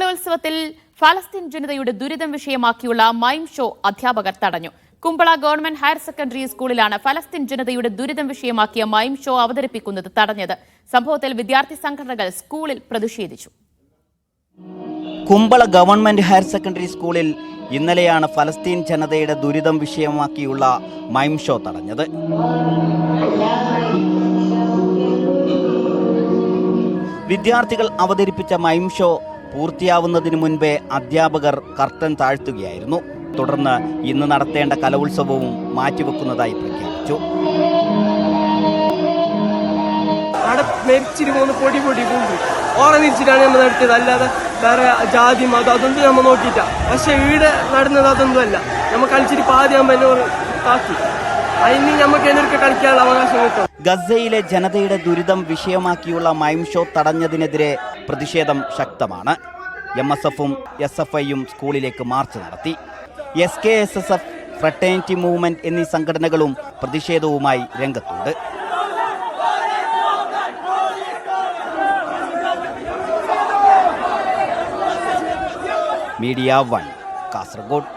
കലോത്സവത്തിൽ ഫലസ്തീൻ ജനതയുടെ ദുരിതം വിഷയമാക്കിയുള്ള മൈം ഷോ അധ്യാപകർ തടഞ്ഞു. കുമ്പള ഗവൺമെന്റ് ഹയർ സെക്കൻഡറി സ്കൂളിലാണ് ഫലസ്തീൻ ജനതയുടെ ദുരിതം വിഷയമാക്കിയ മൈം ഷോ അവതരിപ്പിക്കുന്നത് തടഞ്ഞത്. സംഭവത്തിൽ വിദ്യാർത്ഥി സംഘടനകൾ സ്കൂളിൽ പ്രതിഷേധിച്ചു. കുമ്പള ഗവൺമെന്റ് ഹയർ സെക്കൻഡറി സ്കൂളിൽ ഇന്നലെയാണ് ഫലസ്തീൻ ജനതയുടെ ദുരിതം വിഷയമാക്കിയുള്ള മൈം ഷോ തടഞ്ഞത്. വിദ്യാർത്ഥികൾ അവതരിപ്പിച്ച മൈം ഷോ പൂർത്തിയാവുന്നതിന് മുൻപേ അധ്യാപകർ കർട്ടൻ താഴ്ത്തുകയായിരുന്നു. തുടർന്ന് ഇന്ന് നടത്തേണ്ട കലോത്സവവും മാറ്റിവെക്കുന്നതായി പ്രഖ്യാപിച്ചു. പൊടി പൊടി ഓറനിച്ചിട്ടാണ് നമ്മൾ നടത്തിയത്, അല്ലാതെ വേറെ ജാതി മതം അതൊന്നും നമ്മൾ നോക്കിയിട്ട. പക്ഷെ വീട് നടന്നത് അതൊന്നും അല്ല. നമ്മൾ കളിച്ചിട്ട് പാതിയാകുമ്പോൾ എന്നോട് താക്കി അതിന് നമുക്ക് എന്നൊക്കെ കളിക്കാനുള്ള അവകാശം കിട്ടും. ഗസയിലെ ജനതയുടെ ദുരിതം വിഷയമാക്കിയുള്ള മൈം ഷോ തടഞ്ഞതിനെതിരെ പ്രതിഷേധം ശക്തമാണ്. MSFും SFIയും സ്കൂളിലേക്ക് മാർച്ച് നടത്തി. SKSSF, ഫ്രട്ടേണിറ്റി മൂവ്മെന്റ് എന്നീ സംഘടനകളും പ്രതിഷേധവുമായി രംഗത്തുണ്ട്. മീഡിയ 1 കാസർഗോഡ്.